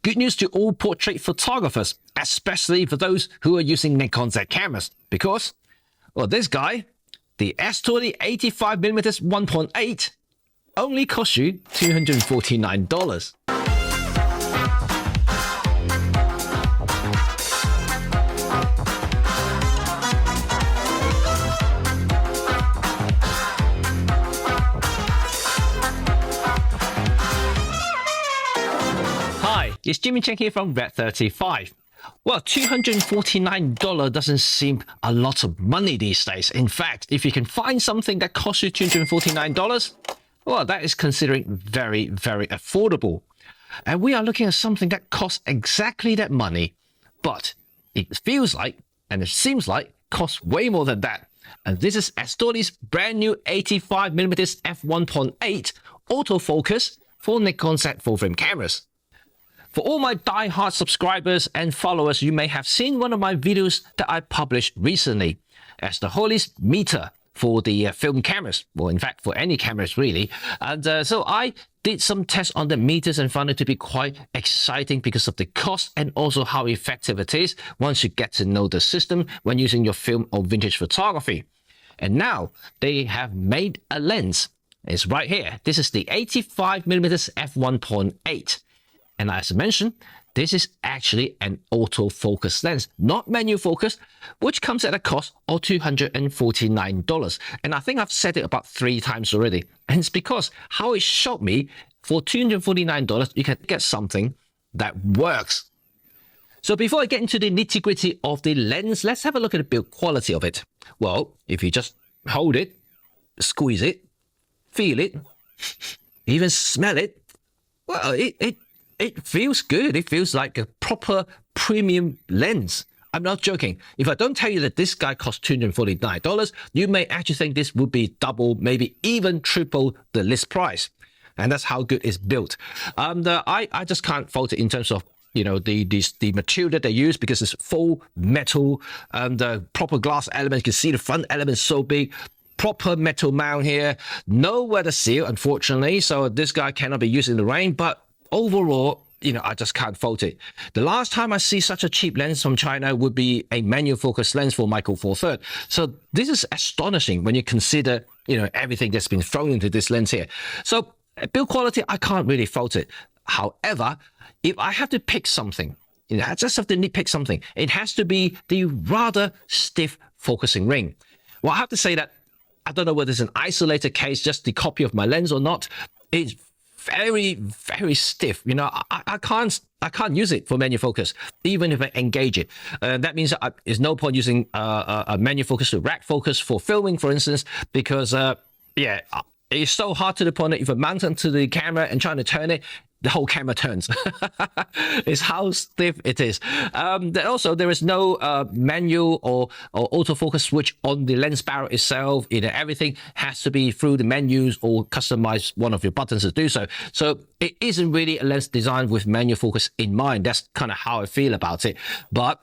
good news to all portrait photographers, especially for those who are using Nikon Z cameras, because, well, this guy, the AstrHori 85mm 1.8, only costs you $249. Hi, it's Cheng here from RED35. Well, $249 doesn't seem a lot of money these days. In fact, if you can find something that costs you $249, well, that is considering very, very affordable. And we are looking at something that costs exactly that money, but it feels like, and it seems like, costs way more than that. And this is AstrHori's brand new 85mm f1.8 autofocus for Nikon Z full-frame cameras. For all my die-hard subscribers and followers, you may have seen one of my videos that I published recently, AstrHori's meter for the film cameras. Well, in fact, for any cameras really. And so I did some tests on the meters and found it to be quite exciting because of the cost and also how effective it is once you get to know the system when using your film or vintage photography. And now they have made a lens. It's right here. This is the 85mm f1.8. And as I mentioned, this is actually an autofocus lens, not manual focus, which comes at a cost of $249. And I think I've said it about 3 times already. And it's because how it shocked me, for $249, you can get something that works. So before I get into the nitty-gritty of the lens, let's have a look at the build quality of it. Well, if you just hold it, squeeze it, feel it, even smell it, well, it feels good. It feels like a proper premium lens. I'm not joking. If I don't tell you that this guy costs $249, you may actually think this would be double, maybe even triple the list price. And that's how good it's built. I just can't fault it in terms of, you know, the material that they use, because it's full metal and the proper glass element. You can see the front element is so big. Proper metal mount here. No weather seal, unfortunately. So this guy cannot be used in the rain, but overall, you know, I just can't fault it. The last time I see such a cheap lens from China would be a manual focus lens for Micro Four Third. So this is astonishing when you consider, you know, everything that's been thrown into this lens here. So build quality, I can't really fault it. However, if I have to pick something, you know, I just have to nitpick something, it has to be the rather stiff focusing ring. Well, I have to say that I don't know whether it's an isolated case, just the copy of my lens or not. It's very, very stiff. You know, I can't use it for manual focus, even if I engage it. That means that there's no point using a manual focus to rack focus for filming, for instance, because yeah, it's so hard to the point that if I mount it to the camera and trying to turn it, the whole camera turns. It's how stiff it is. Also, there is no manual or autofocus switch on the lens barrel itself. You know, everything has to be through the menus or customize one of your buttons to do so. So it isn't really a lens designed with manual focus in mind. That's kind of how I feel about it. But,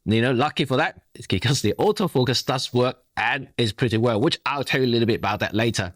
you know, lucky for that, it's because the autofocus does work and is pretty well, which I'll tell you a little bit about that later.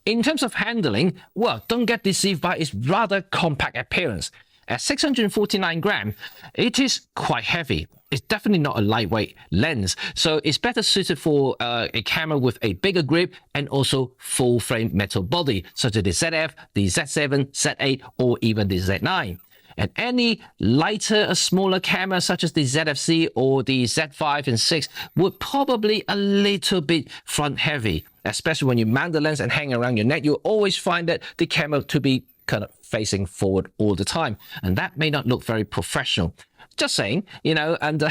In terms of handling, well, don't get deceived by its rather compact appearance. At 649 grams, it is quite heavy. It's definitely not a lightweight lens, so it's better suited for a camera with a bigger grip and also full-frame metal body, such as the ZF, the Z7, Z8, or even the Z9. And any lighter or smaller camera such as the ZFC or the Z5 and 6 would probably a little bit front heavy, especially when you mount the lens and hang around your neck. You'll always find that the camera to be kind of facing forward all the time, and that may not look very professional. Just saying, you know, and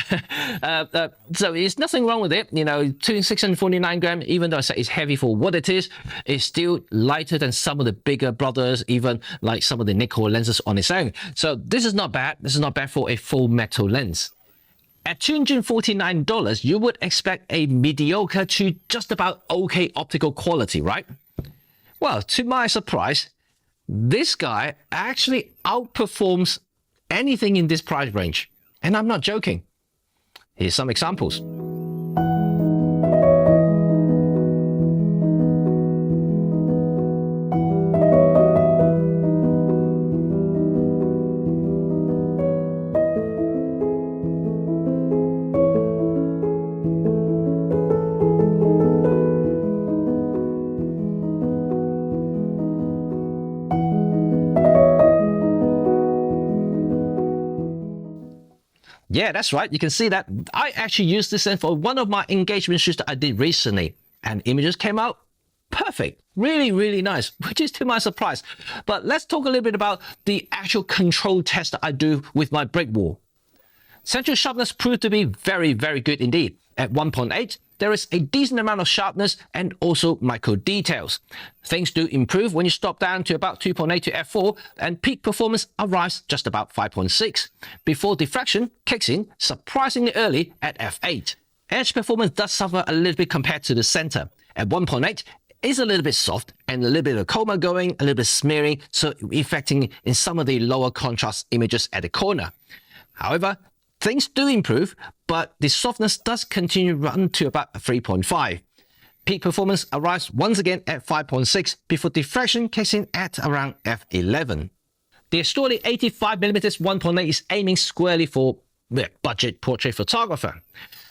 so there's nothing wrong with it. You know, 649 grams, even though I say it's heavy for what it is, it's still lighter than some of the bigger brothers, even like some of the Nikon lenses on its own. So this is not bad. This is not bad for a full metal lens. At $249, you would expect a mediocre to just about okay optical quality, right? Well, to my surprise, this guy actually outperforms anything in this price range. And I'm not joking. Here's some examples. Yeah, that's right. You can see that. I actually used this lens for one of my engagement shoots that I did recently, and images came out perfect. Really, really nice, which is to my surprise. But let's talk a little bit about the actual control test that I do with my brick wall. Central sharpness proved to be very, very good indeed. At 1.8, there is a decent amount of sharpness and also micro details. Things do improve when you stop down to about 2.8 to f4, and peak performance arrives just about 5.6, before diffraction kicks in surprisingly early at f8. Edge performance does suffer a little bit compared to the center. At 1.8, it's a little bit soft and a little bit of coma going, a little bit smearing, so affecting in some of the lower contrast images at the corner. However, things do improve, but the softness does continue to run to about 3.5. Peak performance arrives once again at 5.6 before diffraction kicks in at around f11. The AstrHori 85mm 1.8 is aiming squarely for budget portrait photographer.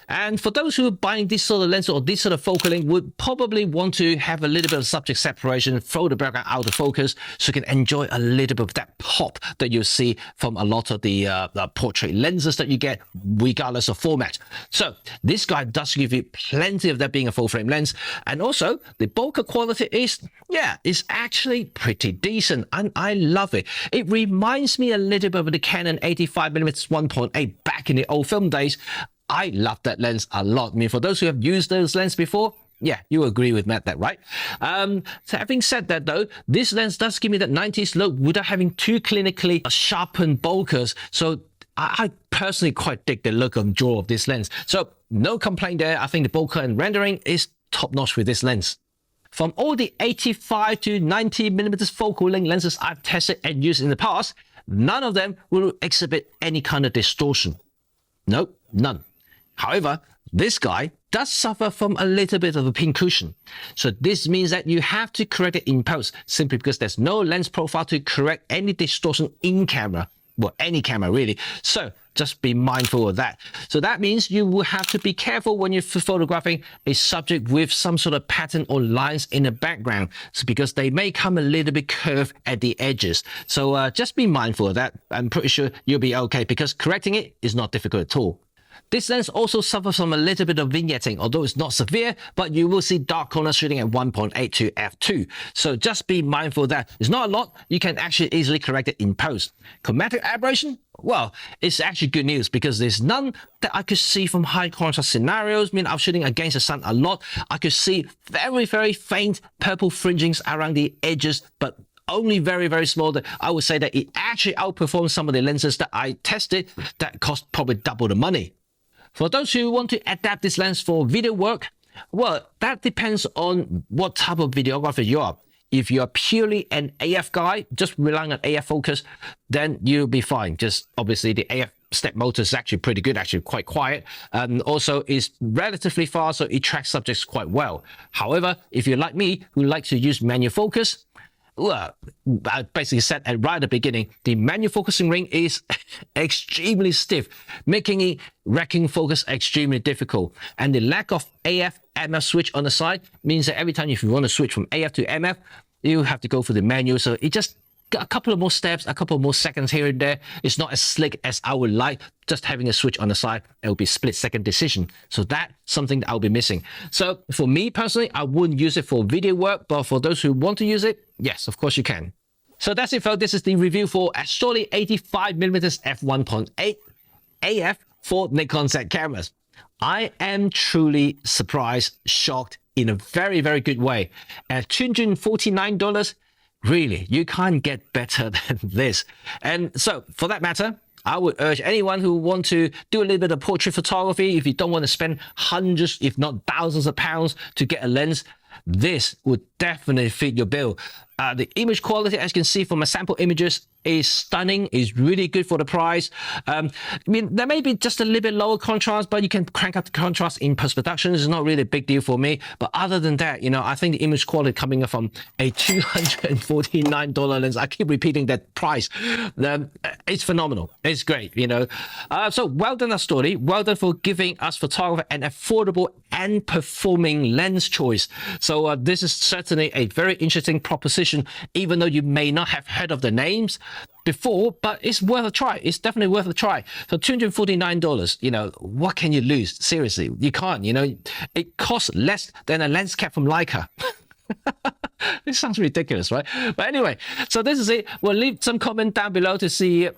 And for those who are buying this sort of lens or this sort of focal length would probably want to have a little bit of subject separation, throw the background out of focus so you can enjoy a little bit of that pop that you see from a lot of the portrait lenses that you get regardless of format. So this guy does give you plenty of that being a full frame lens. And also the bokeh quality is actually pretty decent and I love it. It reminds me a little bit of the Canon 85mm 1.8 back in the old film days. I love that lens a lot. I mean, for those who have used those lenses before, yeah, you agree with Matt that, right? So having said that, though, this lens does give me that 90s look without having too clinically sharpened bokehs. So I personally quite dig the look and draw of this lens. So no complaint there. I think the bokeh and rendering is top-notch with this lens. From all the 85 to 90mm focal length lenses I've tested and used in the past, none of them will exhibit any kind of distortion. Nope, none. However, this guy does suffer from a little bit of a pincushion. So this means that you have to correct it in post simply because there's no lens profile to correct any distortion in camera. Well, any camera really. So just be mindful of that. So that means you will have to be careful when you're photographing a subject with some sort of pattern or lines in the background. So because they may come a little bit curved at the edges. So just be mindful of that. I'm pretty sure you'll be okay because correcting it is not difficult at all. This lens also suffers from a little bit of vignetting, although it's not severe, but you will see dark corners shooting at 1.8 to f2. So just be mindful of that. It's not a lot. You can actually easily correct it in post. Chromatic aberration? Well, it's actually good news because there's none that I could see from high contrast scenarios. I mean, I'm shooting against the sun a lot. I could see very, very faint purple fringings around the edges, but only very, very small. That I would say that it actually outperforms some of the lenses that I tested that cost probably double the money. For those who want to adapt this lens for video work, well, that depends on what type of videographer you are. If you're purely an AF guy, just relying on AF focus, then you'll be fine. Just obviously the AF step motor is actually pretty good, actually quite quiet. Also is relatively fast, so it tracks subjects quite well. However, if you're like me, who likes to use manual focus, well, I basically said right at the beginning, the manual focusing ring is extremely stiff, making it wrecking focus extremely difficult. And the lack of AF MF switch on the side means that every time if you want to switch from AF to MF, you have to go for the manual. So it just got a couple of more steps, a couple of more seconds here and there. It's not as slick as I would like. Just having a switch on the side, it will be split-second decision. So that's something that I'll be missing. So for me personally, I wouldn't use it for video work, but for those who want to use it, yes, of course you can. So that's it, folks. This is the review for AstrHori 85mm f1.8 AF for Nikon Z cameras. I am truly surprised, shocked in a very, very good way. At $249, really, you can't get better than this. And so for that matter, I would urge anyone who want to do a little bit of portrait photography, if you don't want to spend hundreds, if not thousands of pounds to get a lens, this would definitely fit your bill. The image quality, as you can see from my sample images, is stunning, is really good for the price. I mean, there may be just a little bit lower contrast, but you can crank up the contrast in post-production. It's not really a big deal for me. But other than that, you know, I think the image quality coming up from a $249 lens, I keep repeating that price. It's phenomenal. It's great, you know. So well done, AstrHori. Well done for giving us photographer an affordable and performing lens choice. So this is certainly a very interesting proposition competition, even though you may not have heard of the names before, but it's worth a try. It's definitely worth a try. So $249, you know, what can you lose? Seriously, you can't, you know, it costs less than a lens cap from Leica. This sounds ridiculous, right? But anyway, so this is it. Well, leave some comment down below to see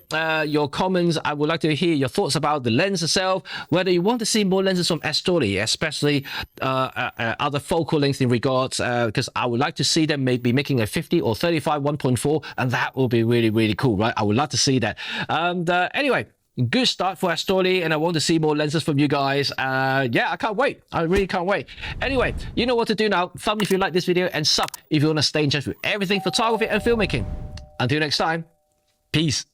your comments. I would like to hear your thoughts about the lens itself, whether you want to see more lenses from AstrHori, especially other focal lengths in regards, because I would like to see them maybe making a 50 or 35 1.4, and that will be really, really cool, right? I would love to see that. And anyway, good start for AstrHori, and I want to see more lenses from you guys. Yeah, I can't wait. I really can't wait. Anyway, you know what to do now. Thumb if you like this video, and sub if you want to stay in touch with everything photography and filmmaking. Until next time, peace.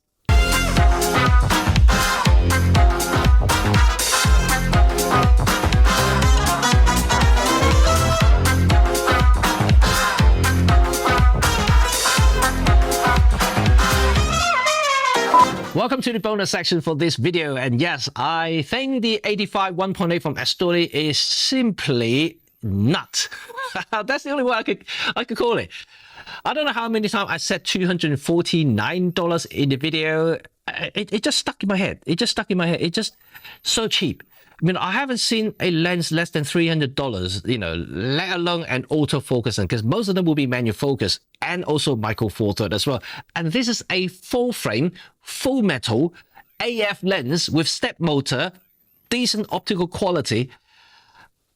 Welcome to the bonus section for this video, and yes, I think the 85 1.8 from AstrHori is simply nuts. That's the only way I could call it. I don't know how many times I said $249 in the video. It just stuck in my head. It just stuck in my head. It's just so cheap. I mean, I haven't seen a lens less than $300, you know, let alone an autofocus, because most of them will be manual focus and also micro four third as well. And this is a full frame, full metal AF lens with step motor, decent optical quality.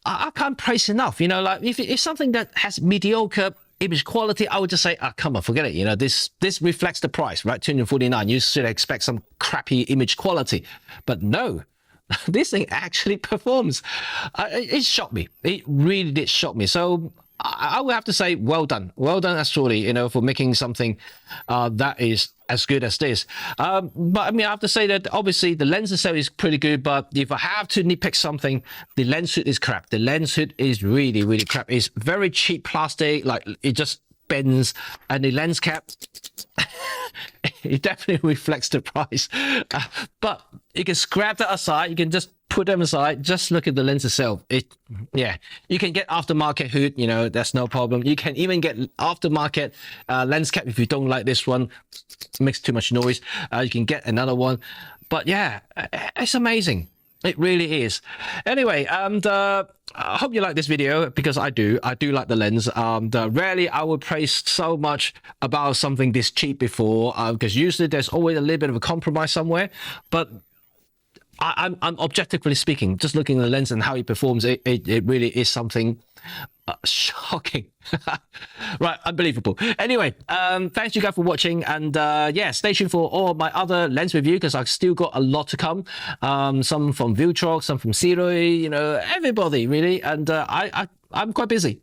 I can't praise enough, you know, like if it's something that has mediocre image quality, I would just say, come on, forget it. You know, this reflects the price, right? $249. You should expect some crappy image quality, but no. This thing actually performs. It shocked me. It really did shock me. So I would have to say, well done, AstrHori, you know, for making something that is as good as this. But I mean, I have to say that obviously the lens itself is pretty good. But if I have to nitpick something, the lens hood is crap. The lens hood is really, really crap. It's very cheap plastic, like it just bends, and the lens cap. It definitely reflects the price, but you can scrap that aside. You can just put them aside. Just look at the lens itself. Yeah, you can get aftermarket hood. You know, that's no problem. You can even get aftermarket lens cap if you don't like this one. It makes too much noise. You can get another one. But yeah, it's amazing. It really is. Anyway, and I hope you like this video, because I do like the lens. Rarely I would praise so much about something this cheap before, because usually there's always a little bit of a compromise somewhere. But I'm objectively speaking, just looking at the lens and how it performs, it really is something shocking. Right, unbelievable. Anyway, thanks you guys for watching, and yeah, stay tuned for all my other lens review, because I've still got a lot to come. Some from Viltrox, some from AstrHori, you know, everybody really, and I'm quite busy.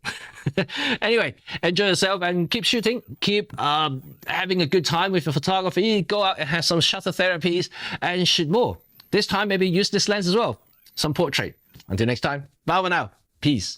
Anyway, enjoy yourself and keep shooting, keep having a good time with your photography. Go out and have some shutter therapies and shoot more. This time maybe use this lens as well, some portrait. Until next time, bye for now, peace.